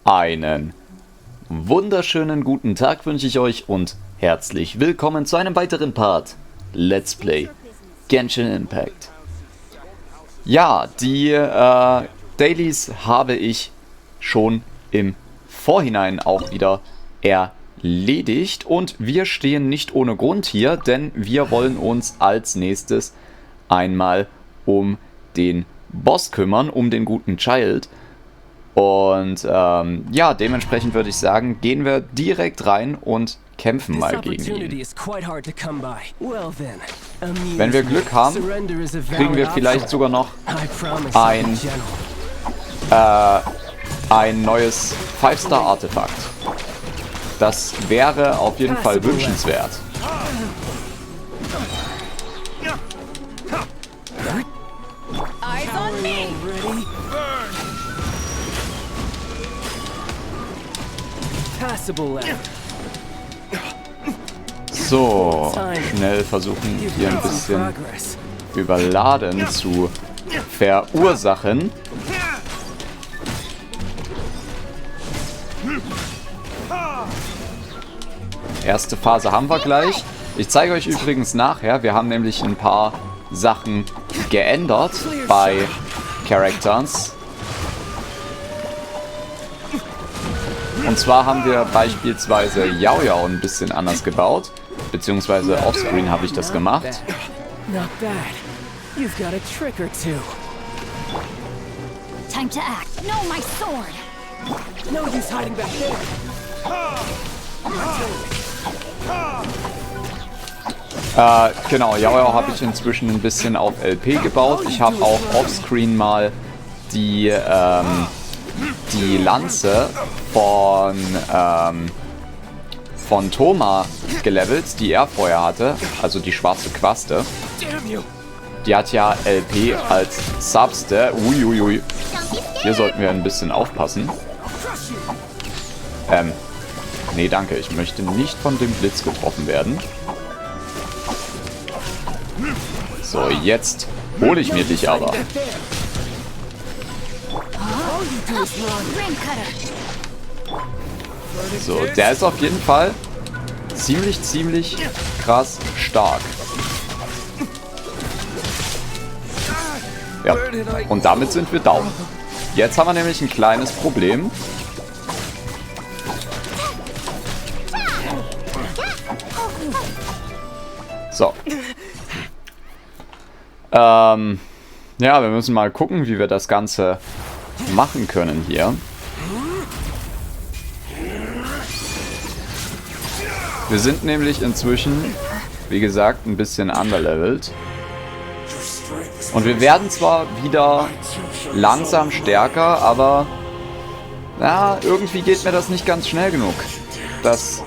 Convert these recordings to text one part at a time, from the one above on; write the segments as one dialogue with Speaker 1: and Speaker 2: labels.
Speaker 1: Einen wunderschönen guten Tag wünsche ich euch und herzlich willkommen zu einem weiteren Part Let's Play Genshin Impact. Ja, die Dailies habe ich schon im Vorhinein auch wieder erledigt und wir stehen nicht ohne Grund hier, denn wir wollen uns als nächstes einmal um den Boss kümmern, um den guten Child. Und ja, dementsprechend würde ich sagen, gehen wir direkt rein und kämpfen mal gegen ihn. Wenn wir Glück haben, kriegen wir vielleicht sogar noch ein neues 5-Star-Artefakt. Das wäre auf jeden Fall wünschenswert. So, schnell versuchen hier ein bisschen Überladen zu verursachen. Erste Phase haben wir gleich. Ich zeige euch übrigens nachher, wir haben nämlich ein paar Sachen geändert bei Charakters. Und zwar haben wir beispielsweise Yao Yao ein bisschen anders gebaut, beziehungsweise offscreen habe ich das gemacht. Genau, Yao Yao habe ich inzwischen ein bisschen auf LP gebaut. Ich habe auch offscreen mal die Lanze von Thoma gelevelt, die er vorher hatte, also die schwarze Quaste. Die hat ja LP als Subste. Uiuiui. Hier sollten wir ein bisschen aufpassen. Nee, danke. Ich möchte nicht von dem Blitz getroffen werden. So, jetzt hole ich mir dich aber. So, der ist auf jeden Fall ziemlich krass stark. Ja, und damit sind wir down. Jetzt haben wir nämlich ein kleines Problem. So. Ja, wir müssen mal gucken, wie wir das Ganze machen können hier. Wir sind nämlich inzwischen, wie gesagt, ein bisschen underlevelt. Und wir werden zwar wieder langsam stärker, aber ja, irgendwie geht mir das nicht ganz schnell genug. Das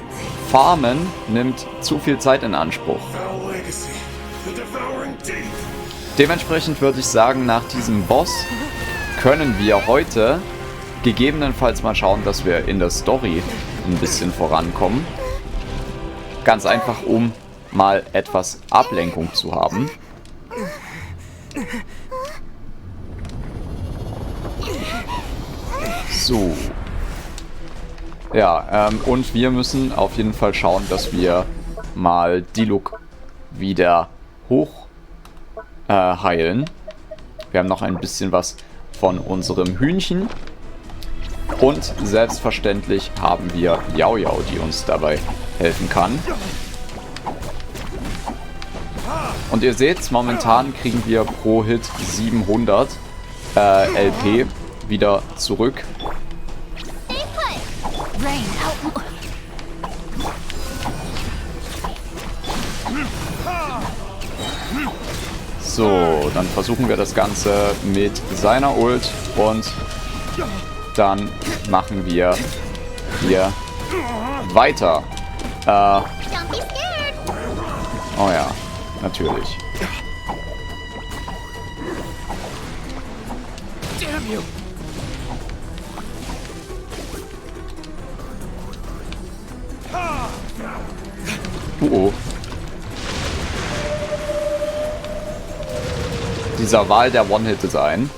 Speaker 1: Farmen nimmt zu viel Zeit in Anspruch. Dementsprechend würde ich sagen, nach diesem Boss können wir heute gegebenenfalls mal schauen, dass wir in der Story ein bisschen vorankommen. Ganz einfach, um mal etwas Ablenkung zu haben. So. Ja, und wir müssen auf jeden Fall schauen, dass wir mal Diluc wieder hoch heilen. Wir haben noch ein bisschen was von unserem Hühnchen. Und selbstverständlich haben wir Yao Yao, die uns dabei helfen kann. Und ihr seht, momentan kriegen wir pro Hit 700 LP wieder zurück. So, dann versuchen wir das Ganze mit seiner Ult und dann machen wir hier weiter. Oh ja, natürlich. Oh. Dieser Wahl der One-Hit-Design,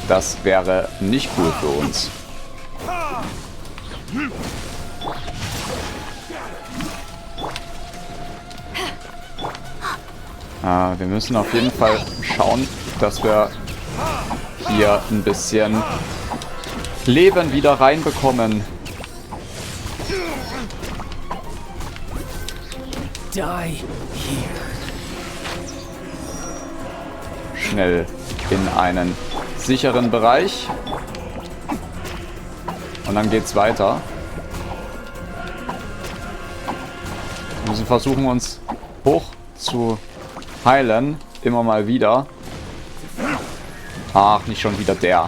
Speaker 1: das wäre nicht cool für uns. Wir müssen auf jeden Fall schauen, dass wir hier ein bisschen Leben wieder reinbekommen. Schnell in einen sicheren Bereich. Und dann geht's weiter. Wir müssen versuchen, uns hoch zu heilen. Immer mal wieder. Ach, nicht schon wieder der.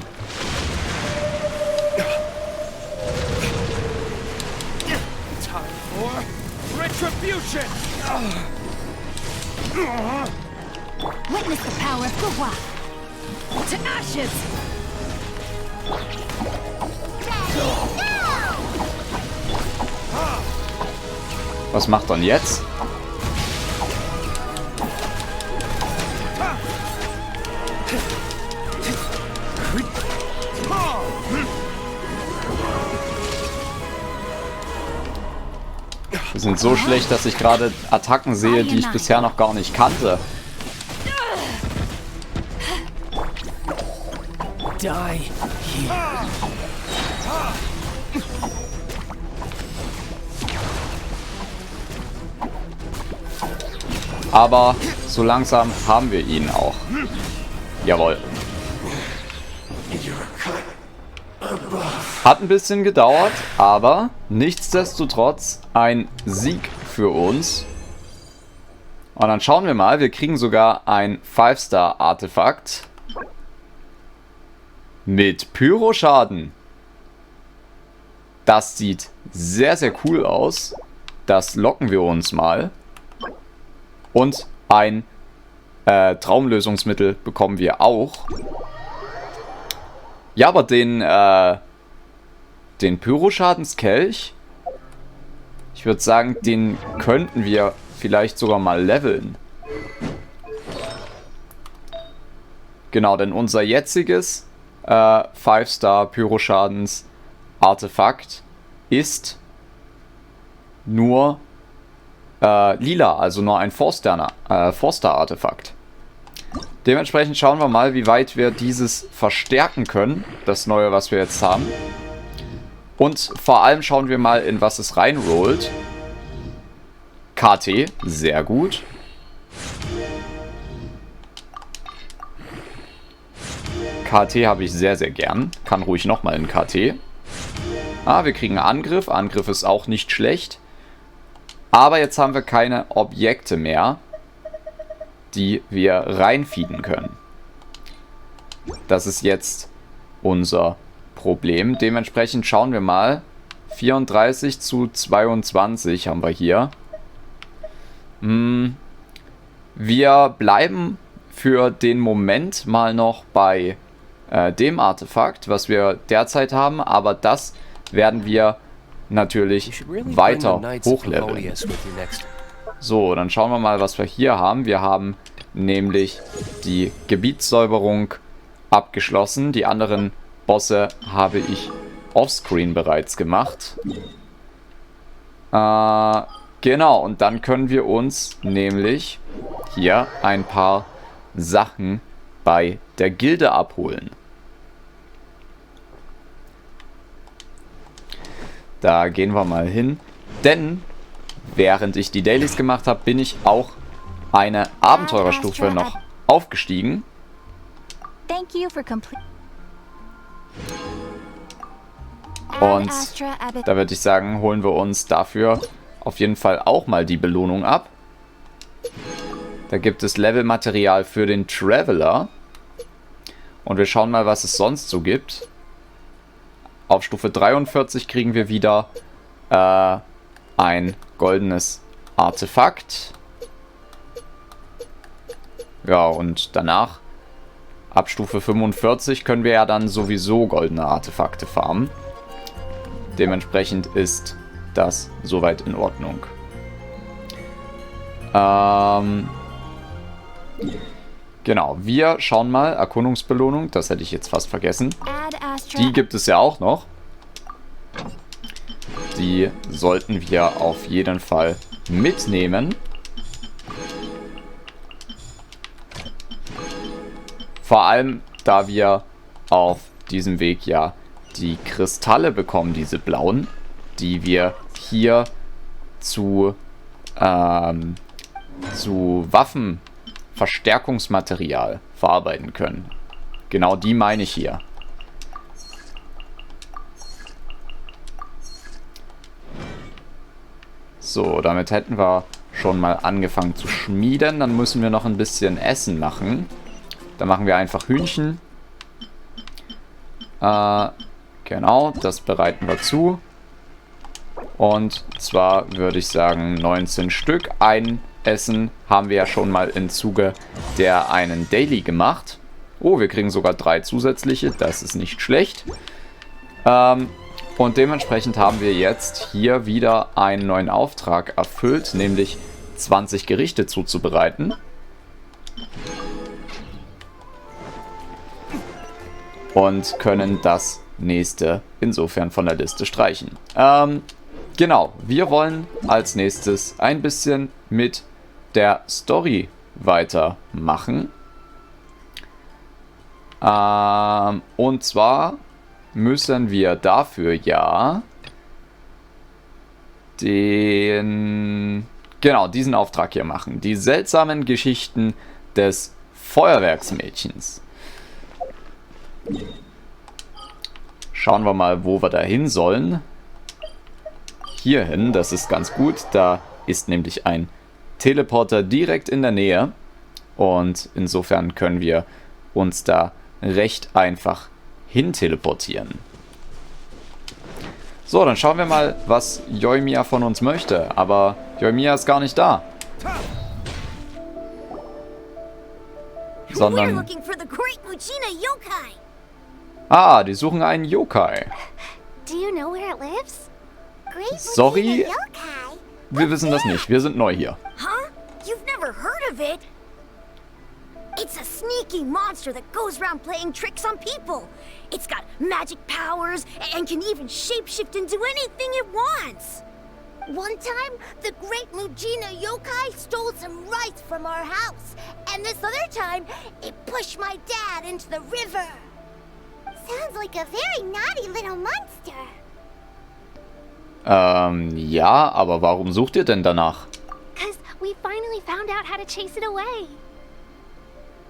Speaker 2: Witness the power of Gua. To ashes.
Speaker 1: Was macht er jetzt? Wir sind so schlecht, dass ich gerade Attacken sehe, die ich bisher noch gar nicht kannte. Aber so langsam haben wir ihn auch. Jawohl. Hat ein bisschen gedauert, aber nichtsdestotrotz ein Sieg für uns. Und dann schauen wir mal, wir kriegen sogar ein 5-Star-Artefakt mit Pyroschaden. Das sieht sehr, sehr cool aus. Das locken wir uns mal. Und ein Traumlösungsmittel bekommen wir auch. Ja, aber den Pyroschadenskelch, ich würde sagen, den könnten wir vielleicht sogar mal leveln. Genau, denn unser jetziges 5-Star Pyroschadens Artefakt ist nur lila, also nur ein 4-Star Artefakt. Dementsprechend schauen wir mal, wie weit wir dieses verstärken können, das neue, was wir jetzt haben. Und vor allem schauen wir mal, in was es reinrollt. KT, sehr gut. KT habe ich sehr, sehr gern. Kann ruhig nochmal in KT. Wir kriegen Angriff. Angriff ist auch nicht schlecht. Aber jetzt haben wir keine Objekte mehr, die wir reinfeeden können. Das ist jetzt unser Problem. Dementsprechend schauen wir mal. 34 zu 22 haben wir hier. Wir bleiben für den Moment mal noch bei dem Artefakt, was wir derzeit haben. Aber das werden wir natürlich weiter hochleveln. So, dann schauen wir mal, was wir hier haben. Wir haben nämlich die Gebietssäuberung abgeschlossen. Die anderen Bosse habe ich offscreen bereits gemacht. Genau, und dann können wir uns nämlich hier ein paar Sachen bei der Gilde abholen. Da gehen wir mal hin, denn während ich die Dailies gemacht habe, bin ich auch eine Abenteurerstufe noch aufgestiegen. Und da würde ich sagen, holen wir uns dafür auf jeden Fall auch mal die Belohnung ab. Da gibt es Levelmaterial für den Traveler. Und wir schauen mal, was es sonst so gibt. Auf Stufe 43 kriegen wir wieder ein goldenes Artefakt. Ja, und danach, ab Stufe 45, können wir ja dann sowieso goldene Artefakte farmen. Dementsprechend ist das soweit in Ordnung. Genau, wir schauen mal. Erkundungsbelohnung, das hätte ich jetzt fast vergessen. Die gibt es ja auch noch. die sollten wir auf jeden Fall mitnehmen. Vor allem, da wir auf diesem Weg ja die Kristalle bekommen, diese blauen, die wir hier zu Waffenverstärkungsmaterial verarbeiten können. Genau die meine ich hier. So, damit hätten wir schon mal angefangen zu schmieden. Dann müssen wir noch ein bisschen Essen machen. Dann machen wir einfach Hühnchen. Genau, das bereiten wir zu. Und zwar würde ich sagen 19 Stück. Ein Essen haben wir ja schon mal im Zuge der einen Daily gemacht. Oh, wir kriegen sogar 3 zusätzliche. Das ist nicht schlecht. Und dementsprechend haben wir jetzt hier wieder einen neuen Auftrag erfüllt, nämlich 20 Gerichte zuzubereiten. Und können das nächste insofern von der Liste streichen. Genau, wir wollen als nächstes ein bisschen mit der Story weitermachen. Und zwar müssen wir dafür ja diesen Auftrag hier machen. Die seltsamen Geschichten des Feuerwerksmädchens. Schauen wir mal, wo wir da hin sollen. Hierhin, das ist ganz gut. Da ist nämlich ein Teleporter direkt in der Nähe. Und insofern können wir uns da recht einfach hin teleportieren. So, dann schauen wir mal, was Yoimiya von uns möchte. Aber Yoimiya ist gar nicht da. Sondern... Ah, die suchen einen Yokai. Sorry, wir wissen das nicht. Wir sind neu hier.
Speaker 3: It's a sneaky monster that goes around playing tricks on people. It's got magic powers and can even shapeshift into anything it wants. One time, the great Mujina yokai stole some rice from our house. And this other time, it pushed my dad into the river. Sounds like a very naughty little monster.
Speaker 1: Ja, aber warum sucht ihr denn danach?
Speaker 3: 'Cause we finally found out how to chase it away.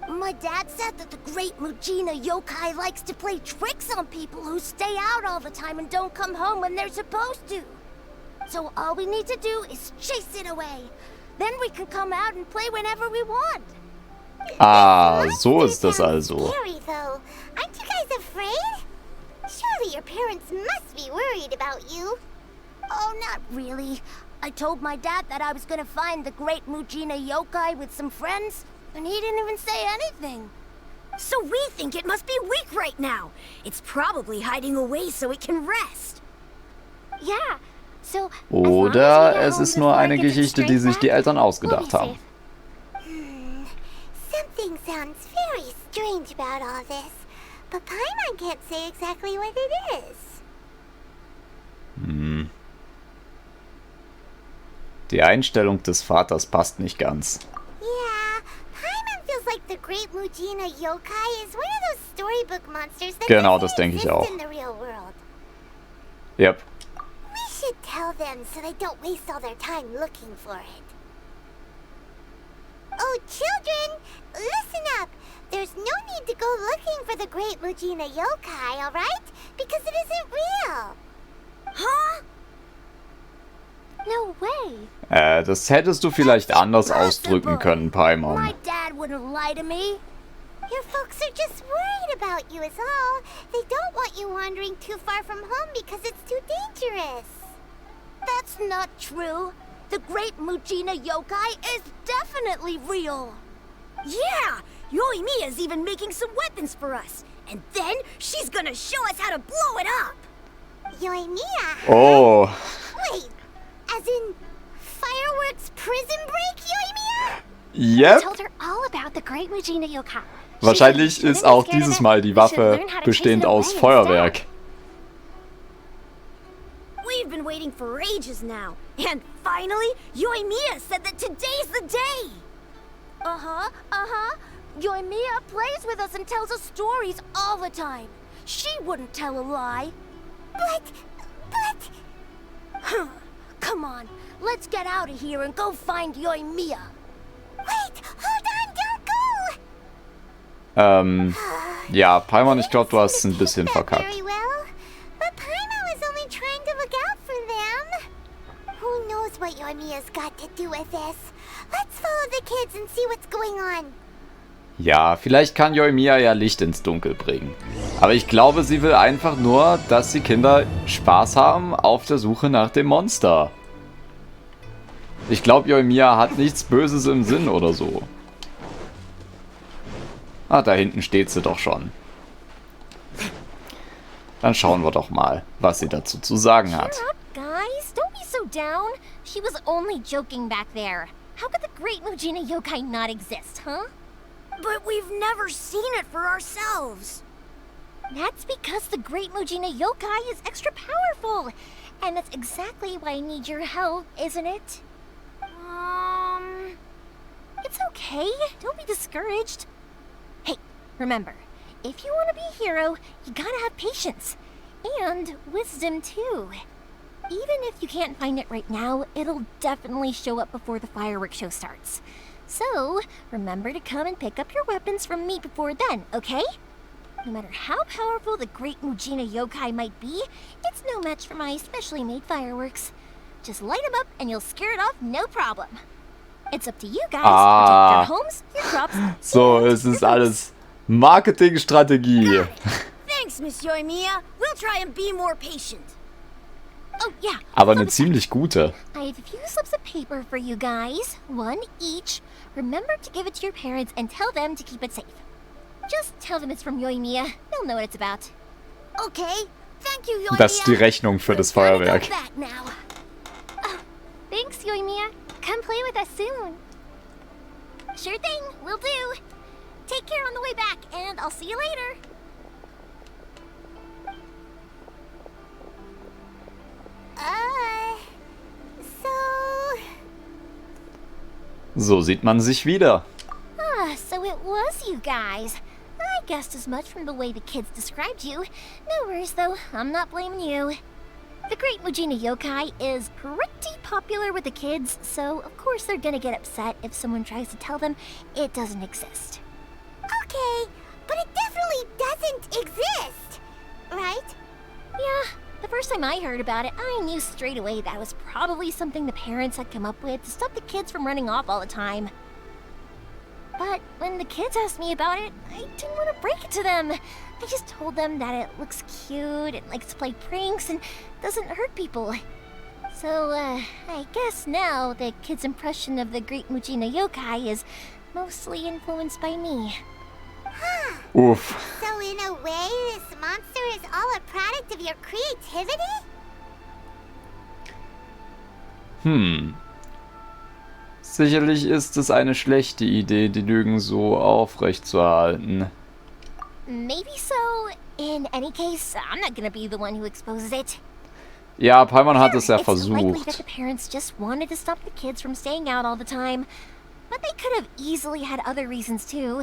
Speaker 3: My dad said that the great Mujina yokai likes to play tricks on people who stay out all the time and don't come home when they're supposed to. So all we need to do is chase it away. Then we can come out and play whenever we want.
Speaker 1: Ah, so ist das also.
Speaker 3: Scary, though. Aren't you guys afraid? Surely your parents must be worried about you. Oh, not really. I told my dad that I was gonna find the great Mujina yokai with some friends. And he didn't even say anything. So we think it must be weak right now. It's probably hiding away so it can rest. Yeah. So
Speaker 1: Oder es ist nur eine Geschichte, die sich die Eltern ausgedacht haben.
Speaker 3: Something sounds very strange about all this. But Paimon can't say exactly what it is.
Speaker 1: Die Einstellung des Vaters passt nicht ganz.
Speaker 3: Like the great Mujina yokai is one of those storybook monsters that
Speaker 1: genau, das denke ich auch.
Speaker 3: in the real world.
Speaker 1: Yep.
Speaker 3: We should tell them so they don't waste all their time looking for it. Oh, children, listen up. There's no need to go looking for the great Mujina yokai, all right? Because it isn't real. Huh? No way.
Speaker 1: Das hättest du vielleicht anders ausdrücken können, Paimon.
Speaker 3: My dad wouldn't lie to me. Your folks are just worried about you is all. They don't want you wandering too far from home because it's too dangerous. That's not true. The great Mujina yokai is definitely real. Yeah, Yoimiya's even making some weapons for us. And then she's gonna show us how to blow it up. Yoimiya?
Speaker 1: Oh.
Speaker 3: Wait. As in, fireworks prison break, Yoimiya?
Speaker 1: Yep.
Speaker 3: Told her all about the great Mujina yokai.
Speaker 1: Wahrscheinlich ist auch dieses Mal die Waffe bestehend aus Feuerwerk.
Speaker 3: We've been
Speaker 4: been waiting for ages now. And finally, Yoimiya said that today's the day!
Speaker 3: Yoimiya plays with us and tells us stories all the time. She wouldn't tell a lie. But... Come on, let's get out of here and go find Yoimiya. Wait, hold on, don't go!
Speaker 1: Ja, Paimon, ich glaube, du hast es ein bisschen verkackt.
Speaker 3: Very well, but Paimon was only trying to look out for them. Who knows what Yoimiya's got to do with this? Let's follow the kids and see what's going on.
Speaker 1: Ja, vielleicht kann Yoimiya ja Licht ins Dunkel bringen. Aber ich glaube, sie will einfach nur, dass die Kinder Spaß haben auf der Suche nach dem Monster. Ich glaube, Yoimiya hat nichts Böses im Sinn oder so. Ah, da hinten steht sie doch schon. Dann schauen wir doch mal, was sie dazu zu sagen hat.
Speaker 2: Shut up, guys. Don't be so down. She was only joking back there. How could the Great Mujina Yokai not exist, huh?
Speaker 4: But we've never seen it for ourselves.
Speaker 2: That's because the Great Mujina Yokai is extra powerful. And that's exactly why I need your help, isn't it? It's okay. Don't be discouraged. Hey, remember, if you want to be a hero, you gotta have patience. And wisdom, too. Even if you can't find it right now, it'll definitely show up before the fireworks show starts. So, remember to come and pick up your weapons from me before then, okay? No matter how powerful the Great Mujina Yokai might be, it's no match for my specially made fireworks. Just light them up and you'll scare it off no problem. It's up to you guys to protect your homes, your crops,
Speaker 1: So, es ist alles Marketingstrategie.
Speaker 4: Thanks, Miss Yoimiya. We'll try and be more patient.
Speaker 2: Oh, yeah.
Speaker 1: Aber eine ziemlich gute.
Speaker 2: I have a few slips of paper for you guys, one each. Remember to give it to your parents and tell them to keep it safe. Just tell them it's from Yoimiya. They'll know what it's about.
Speaker 3: Okay, thank you, Yoimiya.
Speaker 1: Das ist die Rechnung für das Feuerwerk.
Speaker 2: Thanks, Yoimiya. Come play with us soon. Sure thing, will do. Take care on the way back, and I'll see you later.
Speaker 1: So sieht man sich wieder.
Speaker 2: So it was you guys. I guessed as much from the way the kids described you. No worries, though. I'm not blaming you. The Great Mujina Yokai is pretty popular with the kids, so of course they're gonna get upset if someone tries to tell them it doesn't exist.
Speaker 3: Okay, but it definitely doesn't exist, right?
Speaker 2: Yeah, the first time I heard about it, I knew straight away that was probably something the parents had come up with to stop the kids from running off all the time. But when the kids asked me about it, I didn't want to break it to them. I just told them that it looks cute and likes to play pranks and doesn't hurt people. So, I guess now the kids' impression of the Great Mujina Yokai is mostly influenced by me.
Speaker 1: Uff.
Speaker 3: So in a way, this monster is all a product of your creativity?
Speaker 1: Sicherlich ist es eine schlechte Idee, die Lügen so aufrechtzuerhalten.
Speaker 2: Maybe so. In any case, I'm not gonna be the one who exposes it.
Speaker 1: Ja, Paimon hat es ja
Speaker 2: It's likely that
Speaker 1: versucht.
Speaker 2: the parents just wanted to stop the kids from staying out all the time. But they could have easily had other reasons too.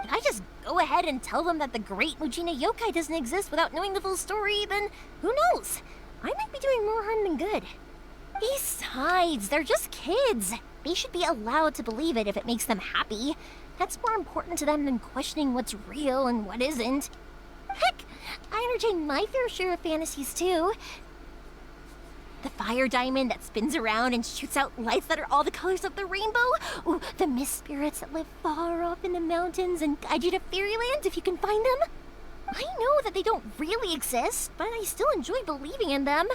Speaker 2: If I just go ahead and tell them that the Great Mujina Yokai doesn't exist without knowing the full story, then who knows? I might be doing more harm than good. Besides, they're just kids. They should be allowed to believe it if it makes them happy. That's more important to them than questioning what's real and what isn't. Heck, I entertain my fair share of fantasies too. The fire diamond that spins around and shoots out lights that are all the colors of the rainbow. Ooh, the mist spirits that live far off in the mountains and guide you to fairyland if you can find them. I know that they don't really exist, but I still enjoy believing in them.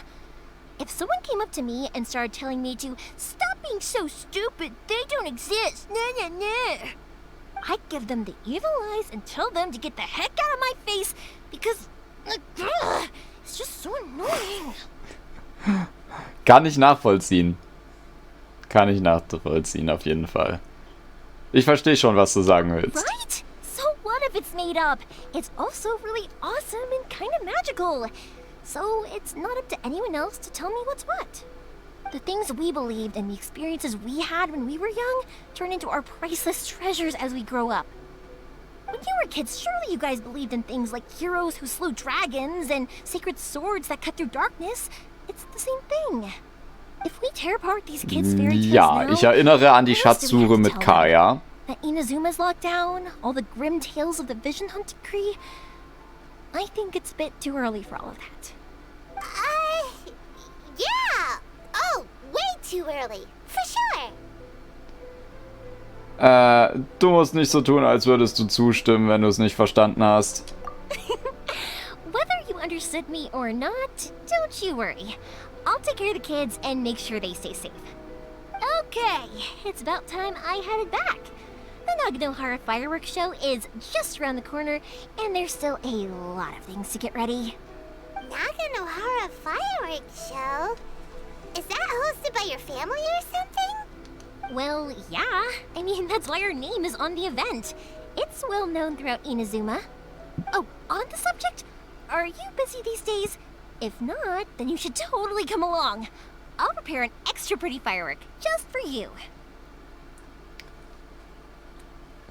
Speaker 2: If someone came up to me and started telling me to stop being so stupid, they don't exist, I'd give them the evil eyes and tell them to get the heck out of my face because it's just so annoying.
Speaker 1: Kann ich nachvollziehen. Kann ich nachvollziehen, auf jeden Fall. Ich verstehe schon, was du sagen willst.
Speaker 2: Right? So what if it's made up? It's also really awesome and kind of magical. So it's not up to anyone else to tell me what's what. The things we believed and the experiences we had when we were young turn into our priceless treasures as we grow up. When you were kids, surely you guys believed in things like heroes who slew dragons and sacred swords that cut through darkness. It's the same thing. If we tear apart these kids' fairy tales
Speaker 1: Ja,
Speaker 2: now,
Speaker 1: ich erinnere an die
Speaker 2: what else do we have
Speaker 1: Schatzsuche
Speaker 2: to
Speaker 1: mit
Speaker 2: tell them?
Speaker 1: Kaya.
Speaker 2: That Inazuma's locked down, all the grim tales of the vision hunting tree. I think it's a bit too early for all of that.
Speaker 3: Yeah! Oh, way too early. For sure.
Speaker 1: Du musst nicht so tun, als würdest du zustimmen, wenn du es nicht verstanden hast.
Speaker 2: Whether you understood me or not, don't you worry. I'll take care of the kids and make sure they stay safe. Okay, it's about time I headed back. The Naganohara fireworks show is just around the corner, and there's still a lot of things to get ready.
Speaker 3: Naganohara fireworks show? Is that hosted by your family or something?
Speaker 2: Well, yeah. I mean, that's why our name is on the event. It's well known throughout Inazuma. Oh, on the subject, are you busy these days? If not, then you should totally come along. I'll prepare an extra pretty firework just for you.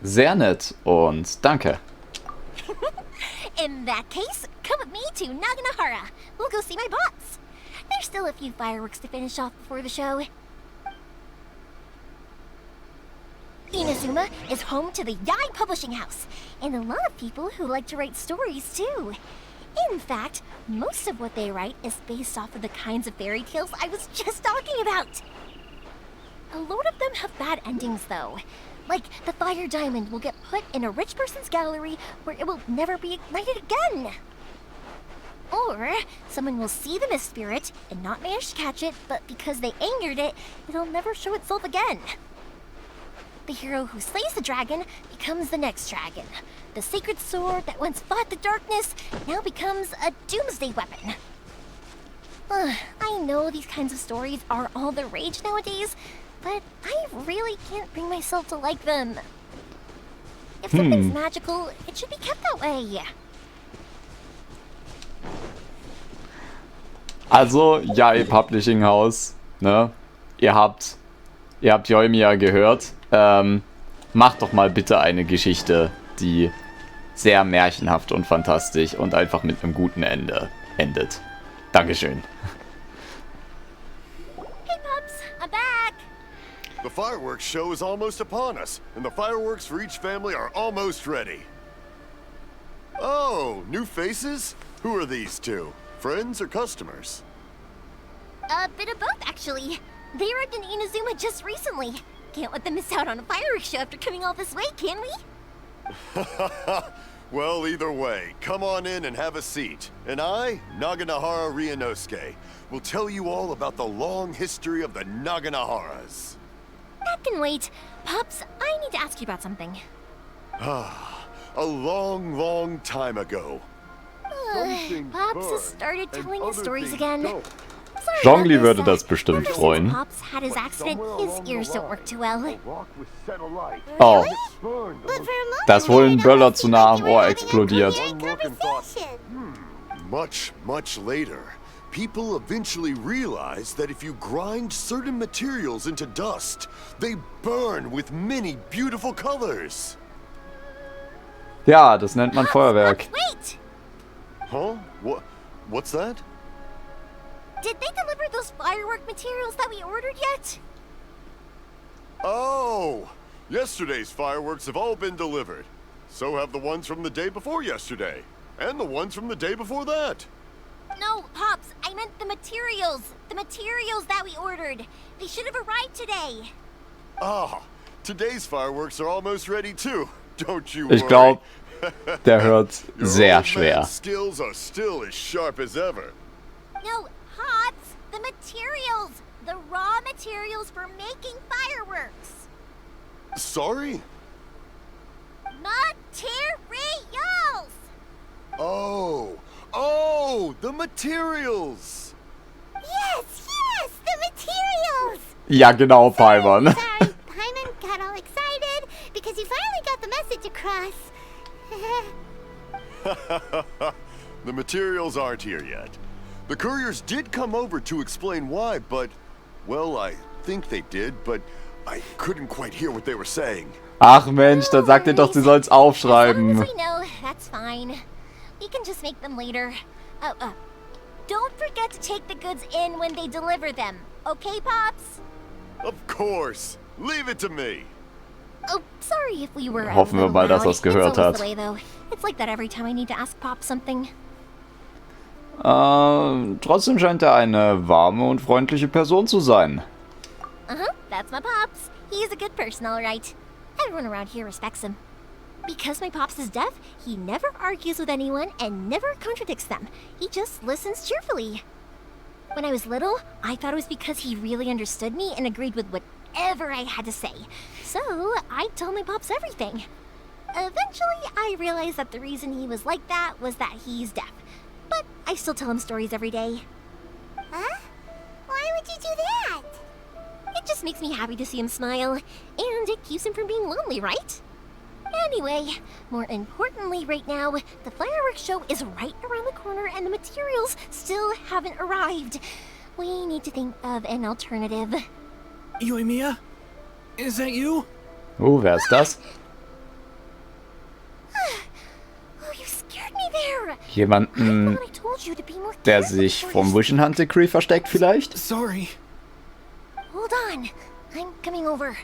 Speaker 1: Sehr nett und danke.
Speaker 2: In that case, come with me to Naganohara. We'll go see my boss. There's still a few fireworks to finish off before the show. Inazuma is home to the Yai Publishing House, and a lot of people who like to write stories too. In fact, most of what they write is based off of the kinds of fairy tales I was just talking about. A lot of them have bad endings though. Like, the fire diamond will get put in a rich person's gallery where it will never be ignited again. Or, someone will see the mist spirit and not manage to catch it, but because they angered it, it'll never show itself again. The hero who slays the dragon becomes the next dragon. The sacred sword that once fought the darkness now becomes a doomsday weapon. I know these kinds of stories are all the rage nowadays, but I really can't bring myself to like them. If something's magical, it should be kept that way.
Speaker 1: Also, Yai Publishing House, ne? Ihr habt Yoimiya gehört. Macht doch mal bitte eine Geschichte, die sehr märchenhaft und fantastisch und einfach mit einem guten Ende endet. Dankeschön.
Speaker 2: Hey pups, I'm back!
Speaker 5: The fireworks show is almost upon us, and the fireworks for each family are almost ready. Oh, new faces? Who are these two? Friends or customers?
Speaker 2: A bit of both, actually. They arrived in Inazuma just recently. Can't let them miss out on a fireworks show after coming all this way, can we?
Speaker 5: Well, either way, come on in and have a seat. And I, Naganohara Ryunosuke, will tell you all about the long history of the Naganoharas.
Speaker 2: That can wait. Pops, I need to ask you about something.
Speaker 5: A long, long time ago.
Speaker 2: Pops has started telling his stories again. Sorry
Speaker 1: Zhongli
Speaker 2: about
Speaker 1: würde
Speaker 2: this,
Speaker 1: das bestimmt
Speaker 2: ever since
Speaker 1: freuen.
Speaker 2: Pops had his accident, his ears don't work too well.
Speaker 1: Oh,
Speaker 3: But for a moment,
Speaker 1: da ist wohl ein
Speaker 3: it
Speaker 1: Böller
Speaker 3: almost
Speaker 1: zu
Speaker 3: seemed
Speaker 1: nah
Speaker 3: like
Speaker 1: am
Speaker 3: you were
Speaker 1: Ohr
Speaker 3: having a
Speaker 1: explodiert.
Speaker 3: coherent conversation.
Speaker 5: Much, much later, people eventually realized that if you grind certain materials into dust, they burn with many beautiful colors.
Speaker 1: Ja, das nennt man Feuerwerk.
Speaker 2: Wait!
Speaker 5: Huh? What's that?
Speaker 2: Did they deliver those firework materials that we ordered yet?
Speaker 5: Oh! Yesterday's fireworks have all been delivered. So have the ones from the day before yesterday. And the ones from the day before that.
Speaker 2: No, Pops, I meant the materials. The materials that we ordered. They should have arrived today.
Speaker 5: Ah, today's fireworks are almost ready too. Don't you worry.
Speaker 1: Ich glaube, der hört
Speaker 5: Your
Speaker 1: sehr
Speaker 5: old
Speaker 1: schwer.
Speaker 5: man's skills are still as sharp as ever.
Speaker 2: No, Pops, the materials. The raw materials for making fireworks.
Speaker 5: Sorry?
Speaker 2: Materials!
Speaker 5: Oh, the materials!
Speaker 3: Yes, the materials!
Speaker 1: Ja, genau, Paimon.
Speaker 3: Sorry, Paimon got all excited because you finally got the message across.
Speaker 5: The materials aren't here yet. The couriers did come over to explain why, but, well, I think they did, but I couldn't quite hear what they were saying.
Speaker 1: Ach Mensch, dann sagt ihr doch, sie soll's
Speaker 2: As long
Speaker 1: aufschreiben.
Speaker 2: as we know, that's fine. We can just make them later. Don't forget to take the goods in when they deliver them. Okay, Pops?
Speaker 5: Of course. Leave it to me.
Speaker 2: Oh, sorry if we were
Speaker 1: Hoffen wir mal, dass er's gehört
Speaker 2: It's always
Speaker 1: hat.
Speaker 2: the way, though. It's like that every time I need to ask Pop something.
Speaker 1: Trotzdem scheint er eine warme und freundliche Person zu sein.
Speaker 2: That's my Pops. He's a good person, all right. Everyone around here respects him. Because my Pops is deaf, he never argues with anyone and never contradicts them. He just listens cheerfully. When I was little, I thought it was because he really understood me and agreed with whatever I had to say. So, I told my Pops everything. Eventually, I realized that the reason he was like that was that he's deaf. But I still tell him stories every day.
Speaker 3: Huh? Why would you do that?
Speaker 2: It just makes me happy to see him smile, and it keeps him from being lonely, right? Anyway, more importantly right now, the fireworks show is right around the corner and the materials still haven't arrived. We need to think of an alternative.
Speaker 6: Yoimiya? Is that you?
Speaker 1: Wer ist das?
Speaker 2: Oh, you scared me there.
Speaker 1: Jemanden,
Speaker 2: I thought I told you to be more
Speaker 1: der
Speaker 2: careful
Speaker 1: sich
Speaker 2: before
Speaker 1: vom
Speaker 2: you
Speaker 1: Wischen Hunt Decree versteckt vielleicht?
Speaker 6: Sorry.
Speaker 2: Hold on. I'm coming over.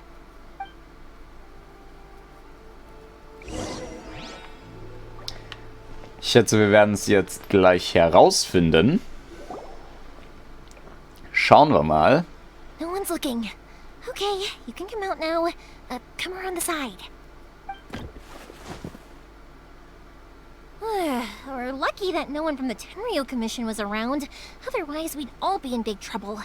Speaker 1: Ich schätze, wir werden es jetzt gleich herausfinden. Schauen wir mal.
Speaker 2: No one's looking. Okay, you can come out now. Come around the side. We're lucky that no one from the Tenryo Commission was around. Otherwise, we'd all be in big trouble.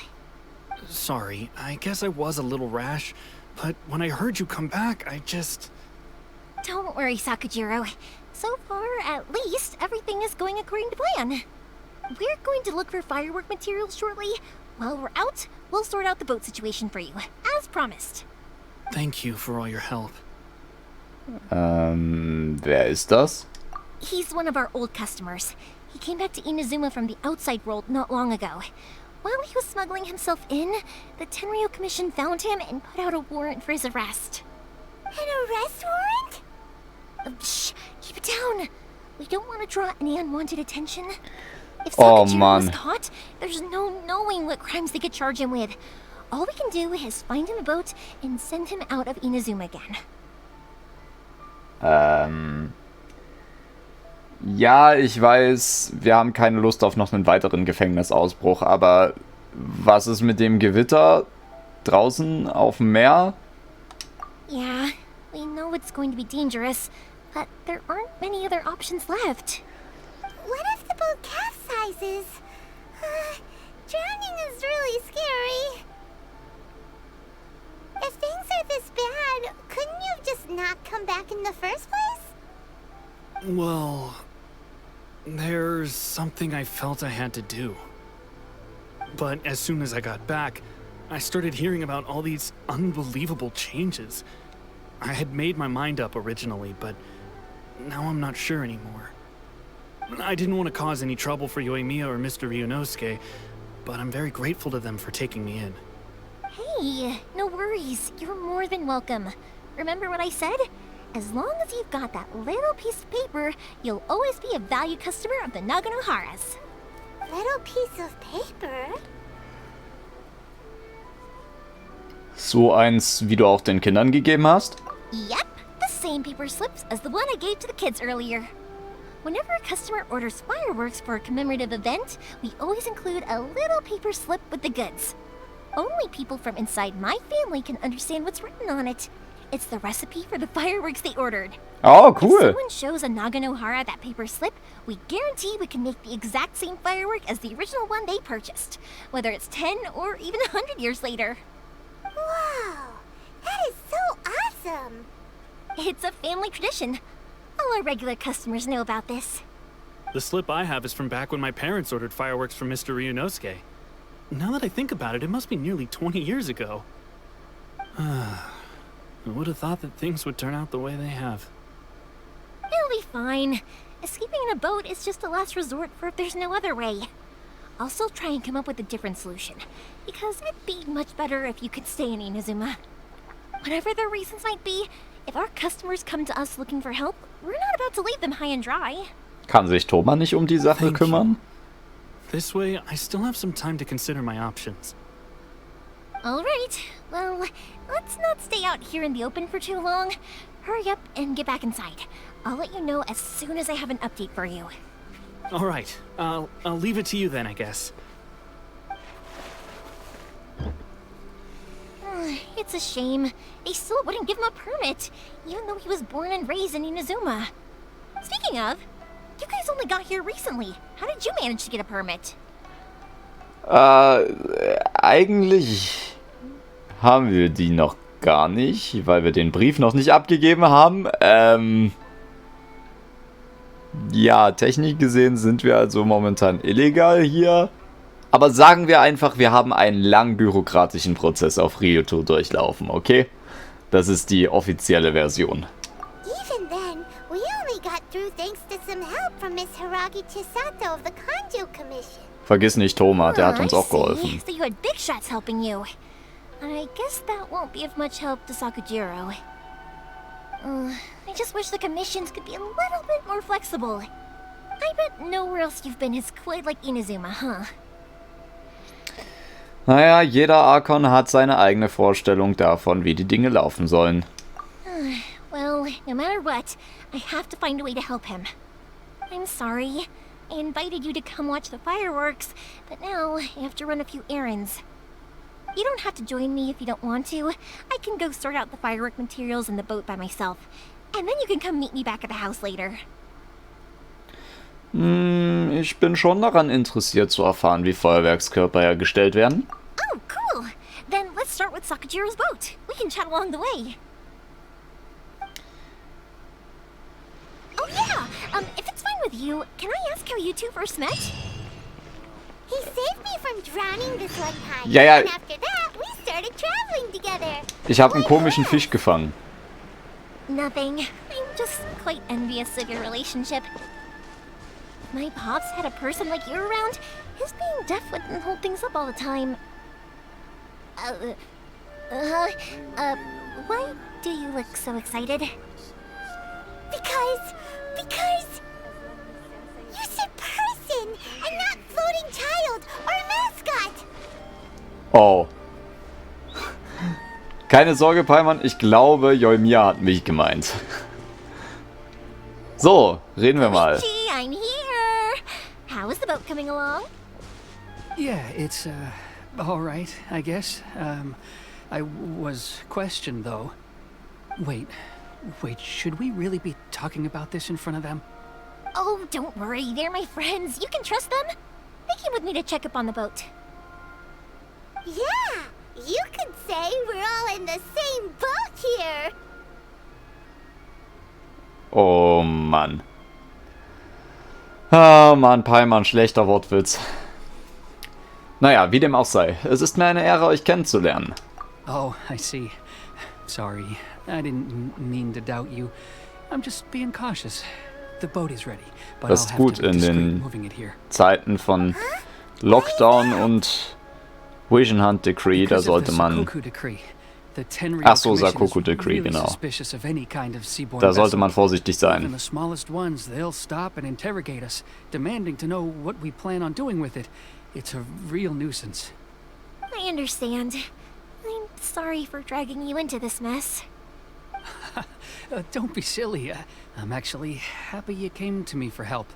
Speaker 6: Sorry, I guess I was a little rash, but when I heard you come back, I just...
Speaker 2: Don't worry, Sakujiro. So far, at least, everything is going according to plan. We're going to look for firework materials shortly. While we're out, we'll sort out the boat situation for you, as promised.
Speaker 6: Thank you for all your help.
Speaker 1: Wer ist das?
Speaker 2: He's one of our old customers. He came back to Inazuma from the outside world not long ago. While he was smuggling himself in, the Tenryo Commission found him and put out a warrant for his arrest.
Speaker 3: An arrest warrant?
Speaker 2: Shh, keep it down. We don't want to draw any unwanted attention. If
Speaker 1: Oh,
Speaker 2: Sakujiro
Speaker 1: man.
Speaker 2: was caught, there's no knowing what crimes they could charge him with. All we can do is find him a boat and send him out of Inazuma again.
Speaker 1: Ja, ich weiß, wir haben keine Lust auf noch einen weiteren Gefängnisausbruch, aber was ist mit dem Gewitter draußen auf dem Meer?
Speaker 2: Yeah, we know it's going to be dangerous, but there aren't many other options left.
Speaker 3: What if the boat capsizes? Drowning is really scary. If things are this bad, couldn't you have just not come back in the first place?
Speaker 6: Well, there's something I felt I had to do. But as soon as I got back, I started hearing about all these unbelievable changes. I had made my mind up originally, but now I'm not sure anymore. I didn't want to cause any trouble for Yoimiya or Mr. Ryunosuke, but I'm very grateful to them for taking me in.
Speaker 2: Hey, no worries. You're more than welcome. Remember what I said? As long as you've got that little piece of paper, you'll always be a valued customer of the Naganoharas.
Speaker 3: Little piece of paper?
Speaker 1: So eins, wie du auch den Kindern gegeben hast?
Speaker 2: Yep, the same paper slips as the one I gave to the kids earlier. Whenever a customer orders fireworks for a commemorative event, we always include a little paper slip with the goods. Only people from inside my family can understand what's written on it. It's the recipe for the fireworks they ordered.
Speaker 1: Oh,
Speaker 2: If
Speaker 1: cool.
Speaker 2: someone shows a Naganohara that paper slip, we guarantee we can make the exact same firework as the original one they purchased, whether it's 10 or even 100 years later.
Speaker 3: Wow, that is so awesome.
Speaker 2: It's a family tradition. All our regular customers know about this.
Speaker 6: The slip I have is from back when my parents ordered fireworks from Mr. Ryunosuke. Now that I think about it, it must be nearly 20 years ago. I would have thought that things would turn out the way they have.
Speaker 2: It'll be fine. Escaping in a boat is just a last resort for if there's no other way. I'll still try and come up with a different solution, because it'd be much better if you could stay in Inazuma. Whatever their reasons might be, if our customers come to us looking for help, we're not about to leave them high and dry.
Speaker 1: Kann sich Thomas nicht um die Sache
Speaker 6: Thank you.
Speaker 1: kümmern?
Speaker 6: This way, I still have some time to consider my options.
Speaker 2: Alright, well, let's not stay out here in the open for too long. Hurry up and get back inside. I'll let you know as soon as I have an update for you.
Speaker 6: All right, I'll leave it to you then, I guess.
Speaker 2: It's a shame. They still wouldn't give him a permit, even though he was born and raised in Inazuma. Speaking of, you guys only got here recently. How did you manage to get a permit?
Speaker 1: Eigentlich haben wir die noch gar nicht, weil wir den Brief noch nicht abgegeben haben. Ja, technisch gesehen sind wir also momentan illegal hier. Aber sagen wir einfach, wir haben einen langen bürokratischen Prozess auf Ryoto durchlaufen, okay? Das ist die offizielle Version.
Speaker 3: Even then, we only got through thanks to some help from Miss Hiragi Chisato of the Kanjo Commission.
Speaker 1: Vergiss nicht Thomas, der hat uns
Speaker 2: I
Speaker 1: auch
Speaker 2: see.
Speaker 1: geholfen.
Speaker 2: So you had big shots helping you. I guess that won't be of much help to Sakujiro. I just wish the commissions could be a little bit more flexible. I bet nowhere else you've been is quite like Inazuma, huh?
Speaker 1: Naja, jeder Archon hat seine eigene Vorstellung davon, wie die Dinge laufen sollen.
Speaker 2: Well, no matter what, I have to find a way to help him. I'm sorry. I invited you to come watch the fireworks, but now I have to run a few errands. You don't have to join me if you don't want to. I can go sort out the firework materials in the boat by myself. And then you can come meet me back at the house later.
Speaker 1: Ich bin schon daran interessiert zu erfahren, wie Feuerwerkskörper hergestellt werden.
Speaker 2: Oh, cool! Then let's start with Sakujiro's boat. We can chat along the way. Oh yeah! If it's fine with you, can I ask how you two first met?
Speaker 3: He saved me from drowning this one time.
Speaker 1: Ja, ja.
Speaker 3: And after that, we started traveling together.
Speaker 1: Ich habe einen komischen Fisch gefangen.
Speaker 2: Nothing. I'm just quite envious of your relationship. If my pops had a person like you around, his being deaf wouldn't hold things up all the time. Why do you look so excited?
Speaker 3: Because you said person and not floating child or mascot.
Speaker 1: Oh. Keine Sorge, Paiman, ich glaube, Yoimiya hat mich gemeint. So, reden wir mal.
Speaker 2: Gee, I'm here. How is the boat coming along?
Speaker 7: Yeah, it's, all right, I guess. I was questioned, though. Wait, should we really be talking about this in front of them?
Speaker 2: Oh, don't worry. They're my friends. You can trust them. They came with me to check up on the boat.
Speaker 3: Yeah, you could say we're all in the same boat here.
Speaker 1: Oh Mann. Ah Mann, Paiman, schlechter Wortwitz. Naja, wie dem auch sei. Es ist mir eine Ehre, euch kennenzulernen.
Speaker 7: Oh, I see. Sorry, I didn't mean to doubt you. I'm just being cautious. The boat is ready, but
Speaker 1: Das
Speaker 7: I'll
Speaker 1: ist
Speaker 7: have
Speaker 1: gut
Speaker 7: to be
Speaker 1: in
Speaker 7: discreet
Speaker 1: den
Speaker 7: moving it here.
Speaker 1: Zeiten von Lockdown und Vision Hunt Decree, da
Speaker 7: Because of
Speaker 1: sollte
Speaker 7: the
Speaker 1: man...
Speaker 7: Sakoku Decree, the Tenryou
Speaker 1: Ach so,
Speaker 7: Commission
Speaker 1: Sakoku
Speaker 7: is
Speaker 1: Decree,
Speaker 7: really
Speaker 1: genau.
Speaker 7: suspicious of any kind of seaborne
Speaker 1: Da sollte
Speaker 7: vessel.
Speaker 1: man vorsichtig
Speaker 7: Even
Speaker 1: sein.
Speaker 7: the smallest ones, they'll stop and interrogate us, demanding to know what we plan on doing with it. It's a real nuisance.
Speaker 2: I understand. I'm sorry for dragging you into this mess.
Speaker 7: Don't be silly. I'm actually happy you came to me for help.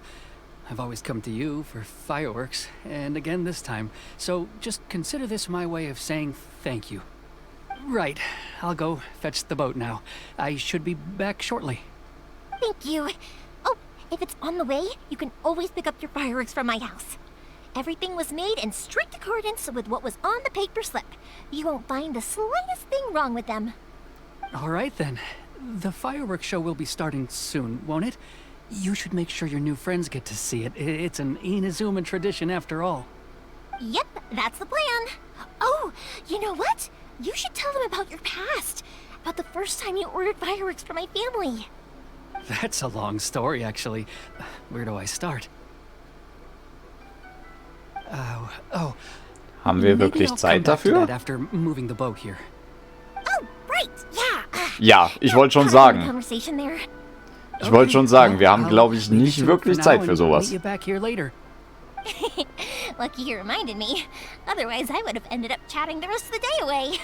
Speaker 7: I've always come to you for fireworks, and again this time. So just consider this my way of saying thank you. Right, I'll go fetch the boat now. I should be back shortly.
Speaker 2: Thank you. Oh, if it's on the way, you can always pick up your fireworks from my house. Everything was made in strict accordance with what was on the paper slip. You won't find the slightest thing wrong with them.
Speaker 7: All right then. The fireworks show will be starting soon, won't it? You should make sure your new friends get to see it. It's an Inazuma tradition after all.
Speaker 2: Yep, that's the plan. Oh, you know what? You should tell them about your past. About the first time you ordered fireworks for my family.
Speaker 7: That's a long story, actually. Where do I start? Oh.
Speaker 1: Haben wir
Speaker 7: Maybe
Speaker 1: wirklich
Speaker 7: I'll come
Speaker 1: Zeit
Speaker 7: back to
Speaker 1: dafür?
Speaker 7: that after moving the boat here.
Speaker 3: Oh, right, yeah.
Speaker 1: Ja, ich wollte schon
Speaker 2: Caught up in the
Speaker 1: sagen.
Speaker 2: conversation there.
Speaker 1: Ich wollte schon sagen, wir haben,
Speaker 7: I'll
Speaker 1: glaube ich,
Speaker 7: leave
Speaker 1: nicht
Speaker 7: you to it
Speaker 1: wirklich
Speaker 7: for
Speaker 1: Zeit
Speaker 7: now
Speaker 1: für
Speaker 7: and
Speaker 1: sowas.
Speaker 7: meet you back here later.
Speaker 2: Lucky you reminded me. Otherwise, I would have ended up chatting the rest of the day away.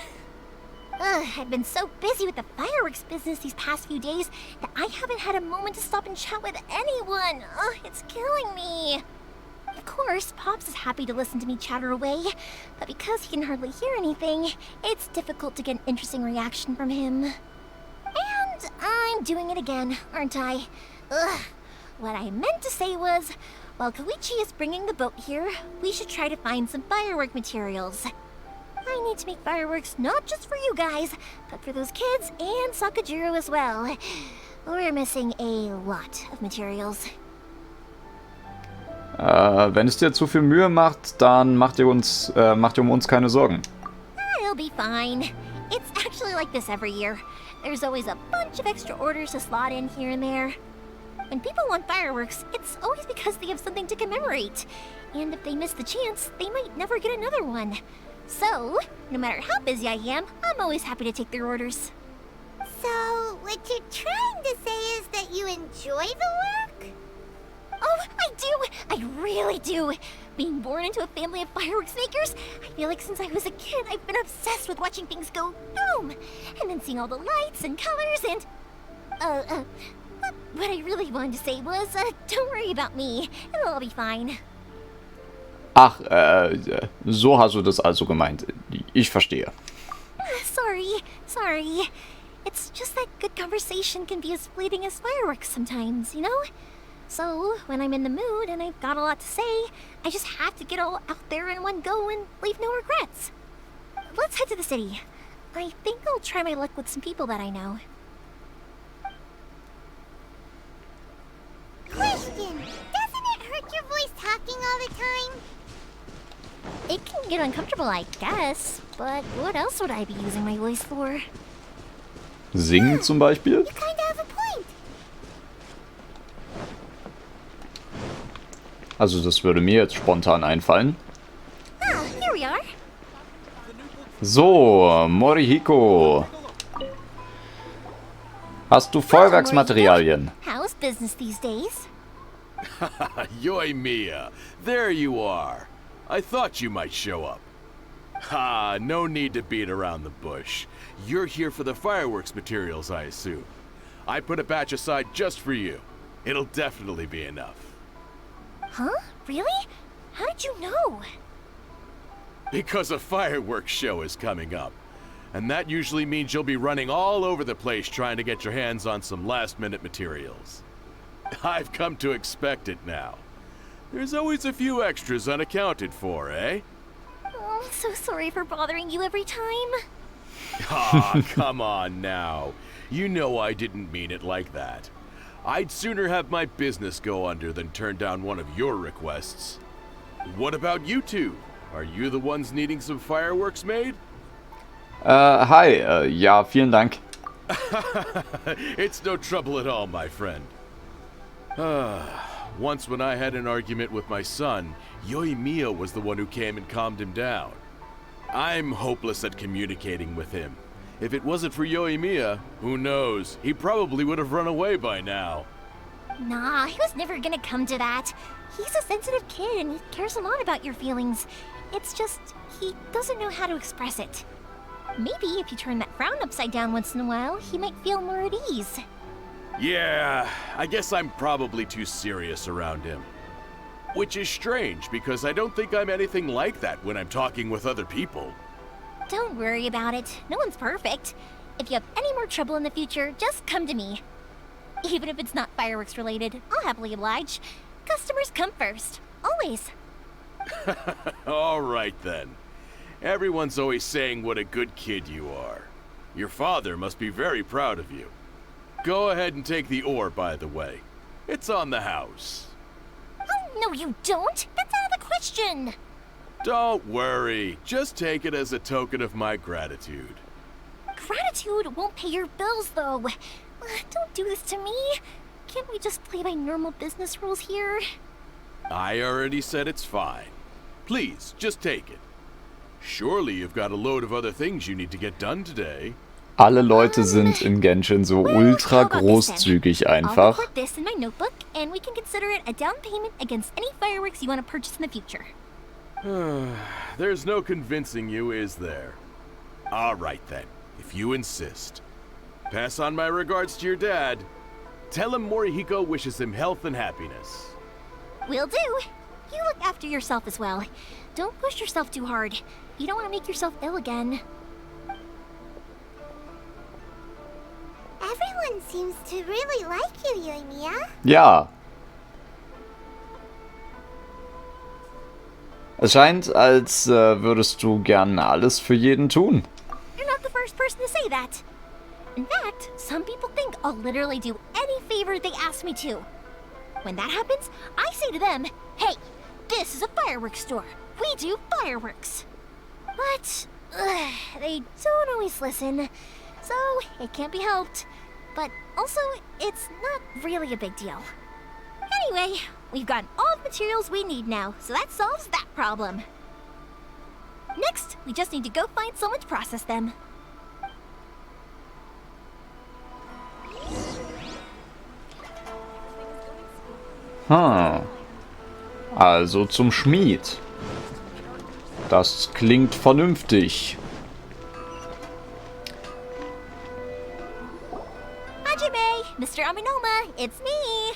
Speaker 2: I've been so busy with the fireworks business these past few days that I haven't had a moment to stop and chat with anyone. It's killing me. Of course, Pops is happy to listen to me chatter away, but because he can hardly hear anything, it's difficult to get an interesting reaction from him. And I'm doing it again, aren't I? What I meant to say was, while Koichi is bringing the boat here, we should try to find some firework materials. I need to make fireworks not just for you guys, but for those kids and Sakajiro as well. We're missing a lot of materials.
Speaker 1: Wenn es dir zu viel Mühe macht, dann macht ihr um uns keine Sorgen.
Speaker 2: It'll be fine. It's actually like this every year. There's always a bunch of extra orders to slot in here and there. When people want fireworks, it's always because they have something to commemorate. And if they miss the chance, they might never get another one. So, no matter how busy I am, I'm always happy to take their orders.
Speaker 3: So, what you're trying to say is that you enjoy the work?
Speaker 2: Oh, I do! I really do! Being born into a family of fireworks makers, I feel like since I was a kid, I've been obsessed with watching things go boom! And then seeing all the lights and colors and... What I really wanted to say was, don't worry about me. It'll all be fine.
Speaker 1: Ach, so hast du das also gemeint. Ich verstehe.
Speaker 2: Sorry. It's just that good conversation can be as fleeting as fireworks sometimes, you know? So, when I'm in the mood and I've got a lot to say, I just have to get all out there in one go and leave no regrets. Let's head to the city. I think I'll try my luck with some people that I know.
Speaker 3: Question, doesn't it hurt your voice talking all the time?
Speaker 2: It can get uncomfortable, I guess, but what else would I be using my voice for?
Speaker 1: Singen zum Beispiel?
Speaker 3: You kinda have a point.
Speaker 1: Also das würde mir jetzt spontan einfallen.
Speaker 2: Here we are.
Speaker 1: So, Morihiko. Hast du Feuerwerksmaterialien?
Speaker 2: How's business these days?
Speaker 8: Yoimiya, there you are. I thought you might show up. Ha, no need to beat around the bush. You're here for the fireworks materials, I assume. I put a batch aside just for you. It'll definitely be enough.
Speaker 2: Huh? Really? How did you know?
Speaker 8: Because a fireworks show is coming up. And that usually means you'll be running all over the place trying to get your hands on some last-minute materials. I've come to expect it now. There's always a few extras unaccounted for, eh?
Speaker 2: Oh, I'm so sorry for bothering you every time.
Speaker 8: Ah, come on now. You know I didn't mean it like that. I'd sooner have my business go under than turn down one of your requests. What about you two? Are you the ones needing some fireworks made?
Speaker 1: Hi, ja, vielen Dank.
Speaker 8: It's no trouble at all, my friend. Once when I had an argument with my son, Yoimiya was the one who came and calmed him down. I'm hopeless at communicating with him. If it wasn't for Yoimiya, who knows, he probably would have run away by now.
Speaker 2: Nah, he was never gonna come to that. He's a sensitive kid and he cares a lot about your feelings. It's just, he doesn't know how to express it. Maybe if you turn that frown upside down once in a while, he might feel more at ease.
Speaker 8: Yeah, I guess I'm probably too serious around him. Which is strange, because I don't think I'm anything like that when I'm talking with other people.
Speaker 2: Don't worry about it. No one's perfect. If you have any more trouble in the future, just come to me. Even if it's not fireworks related, I'll happily oblige. Customers come first. Always.
Speaker 8: All right then. Everyone's always saying what a good kid you are. Your father must be very proud of you. Go ahead and take the ore, by the way. It's on the house.
Speaker 2: Oh, no you don't! That's out of the question!
Speaker 8: Don't worry. Just take it as a token of my gratitude.
Speaker 2: Gratitude won't pay your bills, though. Don't do this to me. Can't we just play by normal business rules here?
Speaker 8: I already said it's fine. Please, just take it. Surely you've got a load of other things you need to get done today.
Speaker 1: Alle Leute sind in Genshin so ultra großzügig
Speaker 2: I'll
Speaker 1: einfach.
Speaker 2: record this in my notebook, and we can consider it a down payment against any fireworks you want to purchase in the future.
Speaker 8: There's no convincing you, is there? All right then, if you insist. Pass on my regards to your dad. Tell him Morihiko wishes him health and happiness.
Speaker 2: Will do. You look after yourself as well. Don't push yourself too hard. You don't want to make yourself ill again.
Speaker 3: Everyone seems to really like you, Yoimiya.
Speaker 1: Ja. Es scheint, als würdest du gern alles für jeden tun.
Speaker 2: You're not the first person to say that. In fact, some people think I'll literally do any favor they ask me to. When that happens, I say to them, hey, this is a fireworks store. We do fireworks. But they don't always listen, so it can't be helped. But also, it's not really a big deal. Anyway, we've got all the materials we need now, so that solves that problem. Next, we just need to go find someone to process them.
Speaker 1: Also zum Schmied. Das klingt vernünftig.
Speaker 2: Hajime, Mr. Aminoma, it's me.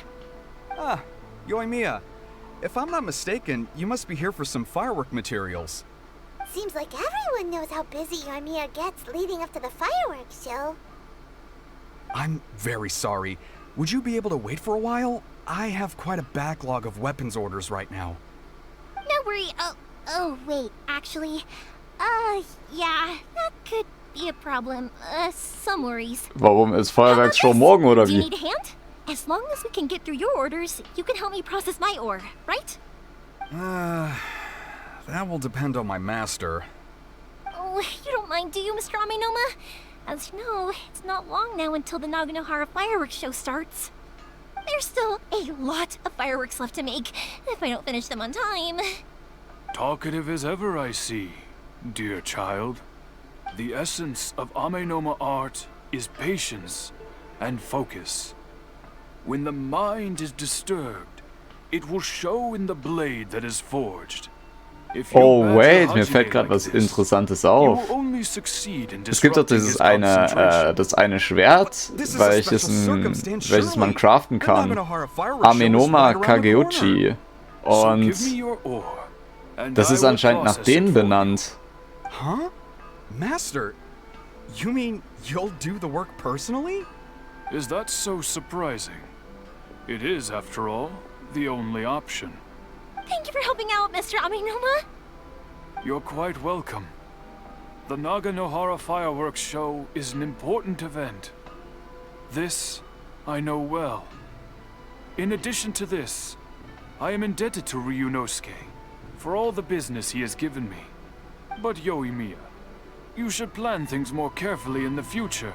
Speaker 9: Ah, Yoimiya. If I'm not mistaken, you must be here for some firework materials.
Speaker 3: Seems like everyone knows how busy Yoimiya gets leading up to the fireworks show.
Speaker 9: I'm very sorry. Would you be able to wait for a while? I have quite a backlog of weapons orders right now.
Speaker 2: No worry. Oh, wait, actually, yeah, that could be a problem. Some worries.
Speaker 1: Warum ist Feuerwerksshow morgen oder
Speaker 2: Do you
Speaker 1: wie?
Speaker 2: need a hand? As long as we can get through your orders, you can help me process my ore, right?
Speaker 9: That will depend on my master.
Speaker 2: Oh, you don't mind, do you, Mr. Aminoma? As you know, it's not long now until the Naganohara fireworks show starts. There's still a lot of fireworks left to make, if I don't finish them on time.
Speaker 6: Talkative as ever, I see, dear child. The essence of Amenoma art is patience and focus. When the mind is disturbed, it will show in the blade that is forged. If you
Speaker 1: Oh
Speaker 6: badger
Speaker 1: wait, mir
Speaker 6: Hajime
Speaker 1: fällt gerade
Speaker 6: like
Speaker 1: was
Speaker 6: this,
Speaker 1: Interessantes
Speaker 6: you
Speaker 1: auf.
Speaker 6: will only succeed in
Speaker 1: Es gibt doch
Speaker 6: disrupting
Speaker 1: dieses
Speaker 6: his
Speaker 1: eine,
Speaker 6: concentration.
Speaker 1: das eine Schwert,
Speaker 9: This is a
Speaker 1: welches,
Speaker 9: special circumstance,
Speaker 1: welches man
Speaker 9: surely.
Speaker 1: craften
Speaker 9: The
Speaker 1: kann.
Speaker 9: Naganohara fireworks show is
Speaker 1: Amenoma
Speaker 9: right around the corner.
Speaker 1: Kageuchi.
Speaker 6: So give me
Speaker 1: Und
Speaker 6: your ore, and
Speaker 1: das
Speaker 6: I
Speaker 1: ist
Speaker 6: will
Speaker 1: anscheinend nach
Speaker 6: process it
Speaker 1: denen
Speaker 6: for you.
Speaker 1: benannt.
Speaker 9: Huh? Master, you mean you'll do the work personally?
Speaker 6: Is that so surprising? It is, after all, the only option.
Speaker 2: Thank you for helping out, Mr. Aminoma.
Speaker 6: You're quite welcome. The Naganohara Fireworks Show is an important event. This I know well. In addition to this, I am indebted to Ryunosuke for all the business he has given me. But Yoimiya, you should plan things more carefully in the future.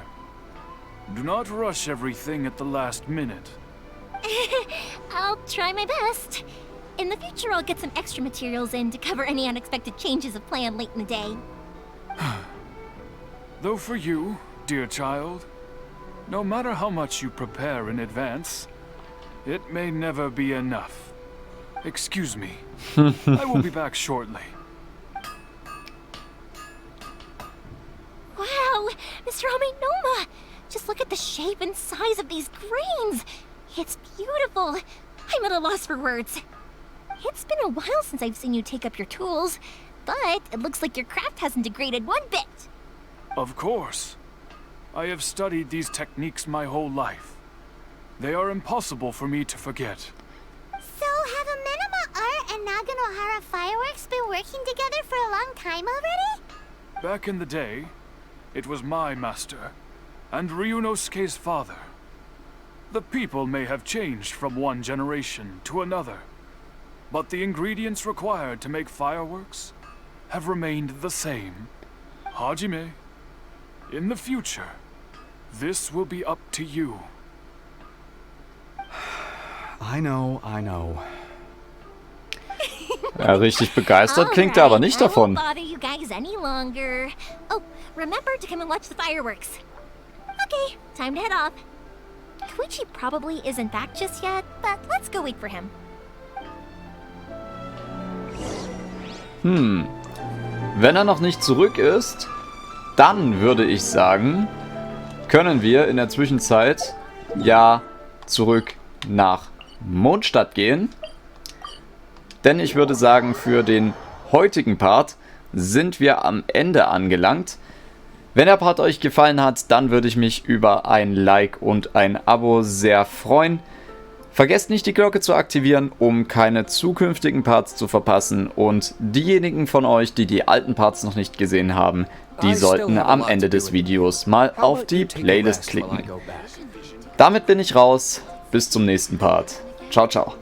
Speaker 6: Do not rush everything at the last minute.
Speaker 2: I'll try my best. In the future, I'll get some extra materials in to cover any unexpected changes of plan late in the day.
Speaker 6: Though for you, dear child, no matter how much you prepare in advance, it may never be enough. Excuse me. I will be back shortly.
Speaker 2: Wow, Mr. Aminoma! Just look at the shape and size of these grains! It's beautiful! I'm at a loss for words. It's been a while since I've seen you take up your tools, but it looks like your craft hasn't degraded one bit.
Speaker 6: Of course. I have studied these techniques my whole life. They are impossible for me to forget.
Speaker 3: So, have Amenoma Art and Naganohara Fireworks been working together for a long time already?
Speaker 6: Back in the day, it was my master, and Ryunosuke's father. The people may have changed from one generation to another, but the ingredients required to make fireworks have remained the same. Hajime, in the future, this will be up to you.
Speaker 9: I know.
Speaker 1: Ja, richtig begeistert klingt er aber nicht davon.
Speaker 2: I won't bother you guys any longer. Oh, remember to come and watch the fireworks. Okay, time to head off. Koichi probably isn't back just yet, but let's go wait for him.
Speaker 1: Wenn er noch nicht zurück ist, dann würde ich sagen, können wir in der Zwischenzeit ja zurück nach Mondstadt gehen. Denn ich würde sagen, für den heutigen Part sind wir am Ende angelangt. Wenn der Part euch gefallen hat, dann würde ich mich über ein Like und ein Abo sehr freuen. Vergesst nicht, die Glocke zu aktivieren, um keine zukünftigen Parts zu verpassen. Und diejenigen von euch, die die alten Parts noch nicht gesehen haben, die sollten am Ende des Videos mal auf die Playlist klicken. Damit bin ich raus. Bis zum nächsten Part. Ciao, ciao.